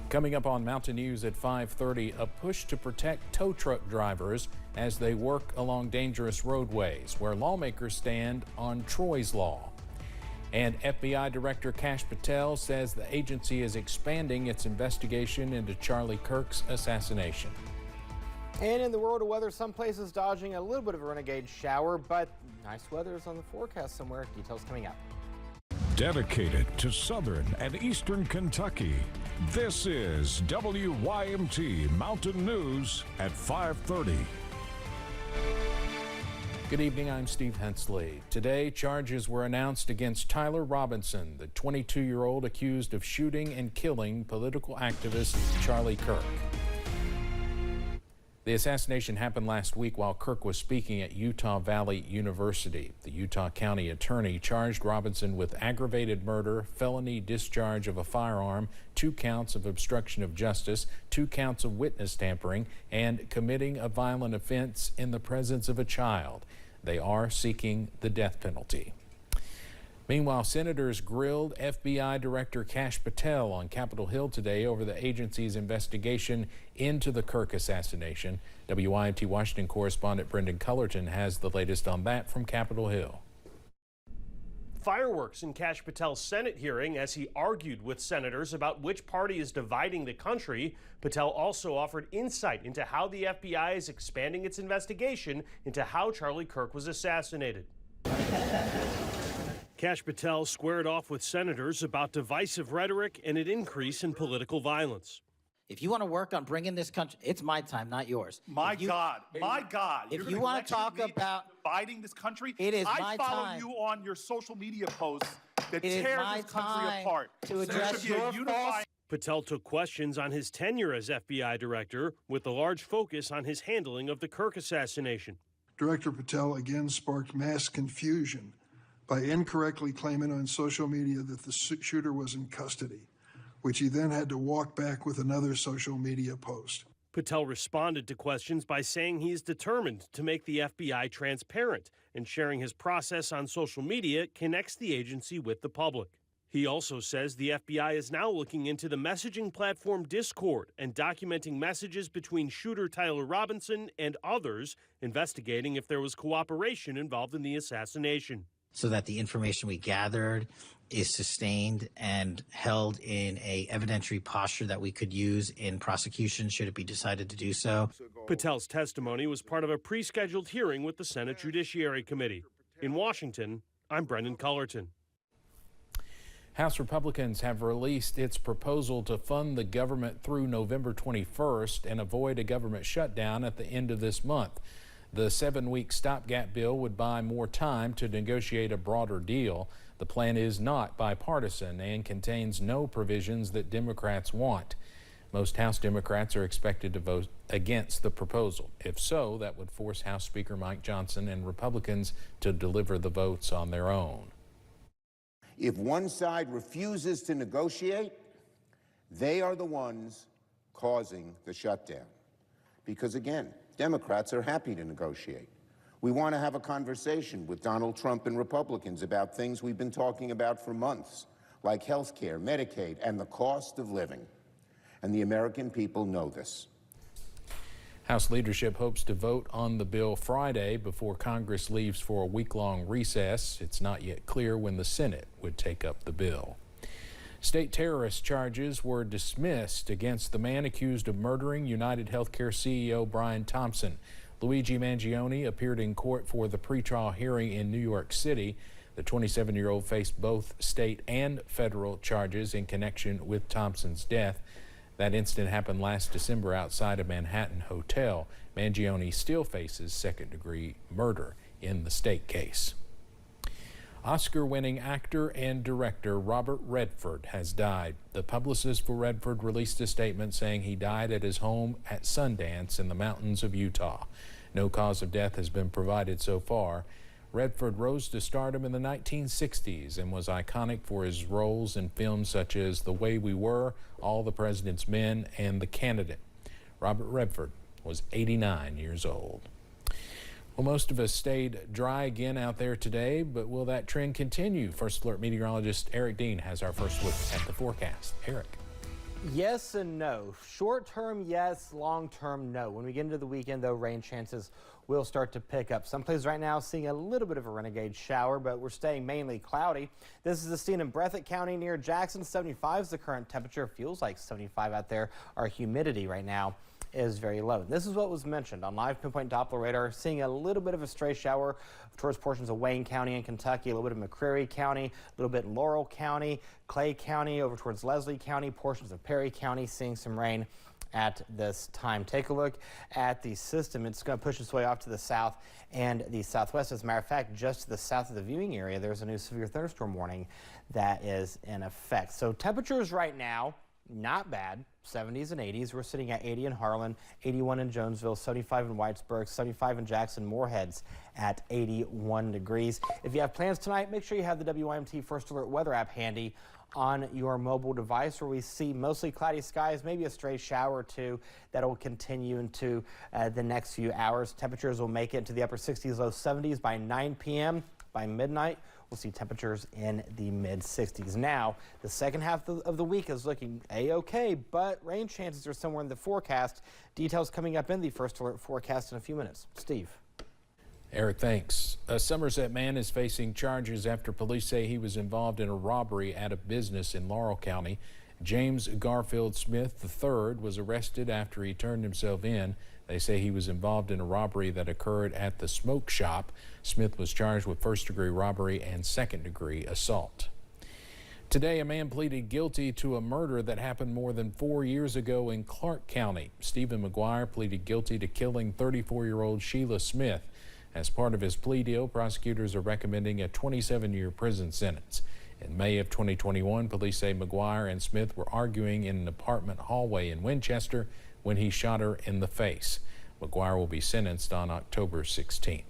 Coming up on Mountain News at 5:30, a push to protect tow truck drivers as they work along dangerous roadways, where lawmakers stand on Troy's Law. And FBI Director Kash Patel says the agency is expanding its investigation into Charlie Kirk's assassination. And in the world of weather, some places dodging a little bit of a renegade shower, but nice weather is on the forecast somewhere. Details coming up. Dedicated to southern and eastern Kentucky, this is WYMT Mountain News at 5:30. Good evening, I'm Steve Hensley. Today, charges were announced against Tyler Robinson, the 22-year-old accused of shooting and killing political activist Charlie Kirk. The assassination happened last week while Kirk was speaking at Utah Valley University. The Utah County Attorney charged Robinson with aggravated murder, felony discharge of a firearm, 2 counts of obstruction of justice, 2 counts of witness tampering, and committing a violent offense in the presence of a child. They are seeking the death penalty. Meanwhile, senators grilled FBI Director Kash Patel on Capitol Hill today over the agency's investigation into the Kirk assassination. WYMT Washington correspondent Brendan Cullerton has the latest on that from Capitol Hill. Fireworks in Kash Patel's Senate hearing as he argued with senators about which party is dividing the country. Patel also offered insight into how the FBI is expanding its investigation into how Charlie Kirk was assassinated. Kash Patel squared off with senators about divisive rhetoric and an increase in political violence. If you want to work on bringing this country, it's my time, not yours. My God. If you want to talk about dividing this country, it is my I follow time. you on your social media posts that It is tear my this country time apart. to address There should be a your unifying false. Patel took questions on his tenure as FBI director, with a large focus on his handling of the Kirk assassination. Director Patel again sparked mass confusion by incorrectly claiming on social media that the shooter was in custody, which he then had to walk back with another social media post. Patel responded to questions by saying he is determined to make the FBI transparent, and sharing his process on social media connects the agency with the public. He also says the FBI is now looking into the messaging platform Discord and documenting messages between shooter Tyler Robinson and others, investigating if there was cooperation involved in the assassination. So that the information we gathered is sustained and held in a evidentiary posture that we could use in prosecution should it be decided to do so. Patel's testimony was part of a pre-scheduled hearing with the Senate Judiciary Committee. In Washington, I'm Brendan Cullerton. House Republicans have released its proposal to fund the government through November 21st and avoid a government shutdown at the end of this month. The 7-week stopgap bill would buy more time to negotiate a broader deal. The plan is not bipartisan and contains no provisions that Democrats want. Most House Democrats are expected to vote against the proposal. If so, that would force House Speaker Mike Johnson and Republicans to deliver the votes on their own. If one side refuses to negotiate, they are the ones causing the shutdown. Because again, Democrats are happy to negotiate. We want to have a conversation with Donald Trump and Republicans about things we've been talking about for months, like health care, Medicaid, and the cost of living. And the American people know this. House leadership hopes to vote on the bill Friday before Congress leaves for a week-long recess. It's not yet clear when the Senate would take up the bill. State terrorist charges were dismissed against the man accused of murdering United Healthcare CEO Brian Thompson. Luigi Mangione appeared in court for the pretrial hearing in New York City. The 27-year-old faced both state and federal charges in connection with Thompson's death. That incident happened last December outside a Manhattan hotel. Mangione still faces second-degree murder in the state case. Oscar-winning actor and director Robert Redford has died. The publicist for Redford released a statement saying he died at his home at Sundance in the mountains of Utah. No cause of death has been provided so far. Redford rose to stardom in the 1960s and was iconic for his roles in films such as The Way We Were, All the President's Men, and The Candidate. Robert Redford was 89 years old. Well, most of us stayed dry again out there today, but will that trend continue? First Alert meteorologist Eric Dean has our first look at the forecast. Eric. Yes and no. Short term, yes. Long term, no. When we get into the weekend, though, rain chances will start to pick up. Some places right now seeing a little bit of a renegade shower, but we're staying mainly cloudy. This is the scene in Breathitt County near Jackson. 75 is the current temperature. Feels like 75 out there. Our humidity right now is very low. This is what was mentioned on live pinpoint Doppler radar, seeing a little bit of a stray shower towards portions of Wayne County in Kentucky, a little bit of McCreary County, a little bit in Laurel County, Clay County, over towards Leslie County, portions of Perry County, seeing some rain at this time. Take a look at the system. It's going to push its way off to the south and the southwest. As a matter of fact, just to the south of the viewing area, there's a new severe thunderstorm warning that is in effect. So temperatures right now, not bad. 70s and 80s. We're sitting at 80 in Harlan, 81 in Jonesville, 75 in Whitesburg, 75 in Jackson, Moorhead's at 81 degrees. If you have plans tonight, make sure you have the WYMT First Alert weather app handy on your mobile device, where we see mostly cloudy skies, maybe a stray shower or two that will continue into the next few hours. Temperatures will make it to the upper 60s, low 70s by 9 p.m. By midnight, we'll see temperatures in the mid-60s. Now, the second half of the week is looking A-OK, but rain chances are somewhere in the forecast. Details coming up in the First Alert forecast in a few minutes. Steve. Eric, thanks. A Somerset man is facing charges after police say he was involved in a robbery at a business in Laurel County. James Garfield Smith III was arrested after he turned himself in. They say he was involved in a robbery that occurred at the smoke shop. Smith was charged with first-degree robbery and second-degree assault. Today, a man pleaded guilty to a murder that happened more than 4 years ago in Clark County. Stephen McGuire pleaded guilty to killing 34-year-old Sheila Smith. As part of his plea deal, prosecutors are recommending a 27-year prison sentence. In May of 2021, police say McGuire and Smith were arguing in an apartment hallway in Winchester when he shot her in the face. McGuire will be sentenced on October 16th.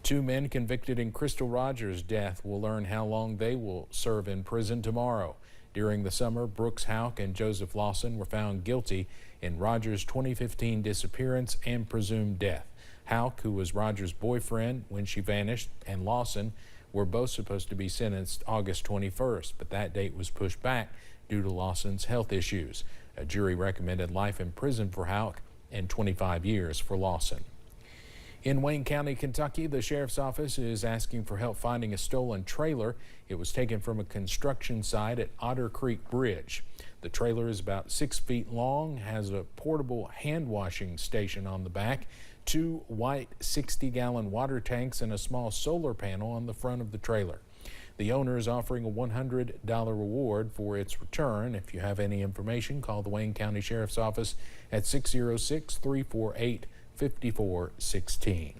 Two men convicted in Crystal Rogers' death will learn how long they will serve in prison tomorrow. During the summer, Brooks Houck and Joseph Lawson were found guilty in Rogers' 2015 disappearance and presumed death. Houck, who was Rogers' boyfriend when she vanished, and Lawson were both supposed to be sentenced August 21st, but that date was pushed back due to Lawson's health issues. A jury recommended life in prison for Houck and 25 years for Lawson. In Wayne County, Kentucky, the sheriff's office is asking for help finding a stolen trailer. It was taken from a construction site at Otter Creek Bridge. The trailer is about 6 feet long, has a portable hand washing station on the back, 2 white 60-gallon water tanks, and a small solar panel on the front of the trailer. The owner is offering a $100 reward for its return. If you have any information, call the Wayne County Sheriff's Office at 606-348-5416.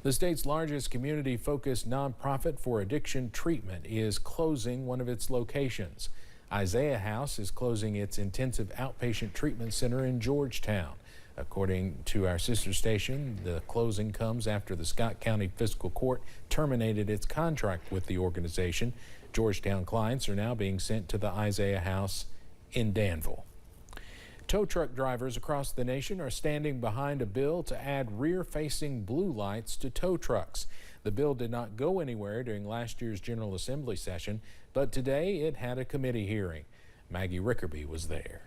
The state's largest community-focused nonprofit for addiction treatment is closing one of its locations. Isaiah House is closing its intensive outpatient treatment center in Georgetown. According to our sister station, the closing comes after the Scott County Fiscal Court terminated its contract with the organization. Georgetown clients are now being sent to the Isaiah House in Danville. Tow truck drivers across the nation are standing behind a bill to add rear-facing blue lights to tow trucks. The bill did not go anywhere during last year's General Assembly session, but today it had a committee hearing. Maggie Rickerby was there.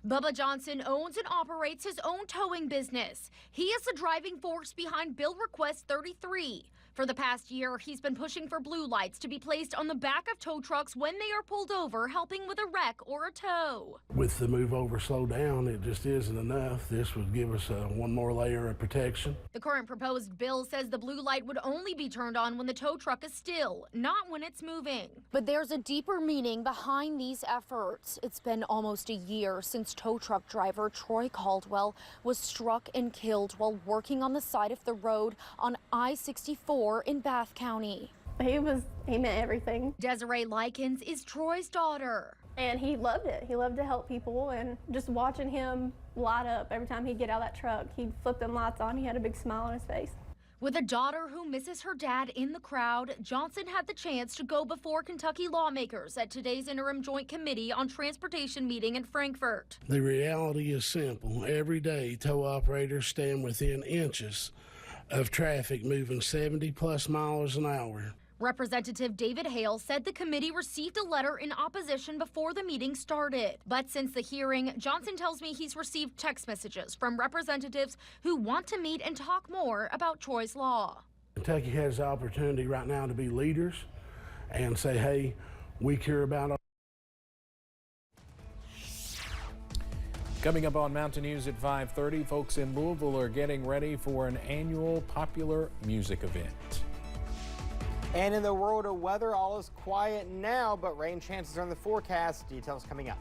Bubba Johnson owns and operates his own towing business. He is the driving force behind Bill Request 33. For the past year, he's been pushing for blue lights to be placed on the back of tow trucks when they are pulled over, helping with a wreck or a tow. With the move over slow down, it just isn't enough. This would give us one more layer of protection. The current proposed bill says the blue light would only be turned on when the tow truck is still, not when it's moving. But there's a deeper meaning behind these efforts. It's been almost a year since tow truck driver Troy Caldwell was struck and killed while working on the side of the road on I-64 in Bath County. He meant everything. Desiree Likens is Troy's daughter. And he loved it. He loved to help people, and just watching him light up every time he'd get out of that truck, he'd flip them lights on. He had a big smile on his face. With a daughter who misses her dad in the crowd, Johnson had the chance to go before Kentucky lawmakers at today's interim joint committee on transportation meeting in Frankfort. The reality is simple. Every day, tow operators stand within inches of traffic moving 70+ miles an hour. Representative David Hale said the committee received a letter in opposition before the meeting started. But since the hearing, Johnson tells me he's received text messages from representatives who want to meet and talk more about Troy's Law. Kentucky has the opportunity right now to be leaders and say, hey, we care about our. Coming up on Mountain News at 5:30, folks in Louisville are getting ready for an annual popular music event. And in the world of weather, all is quiet now, but rain chances are in the forecast. Details coming up.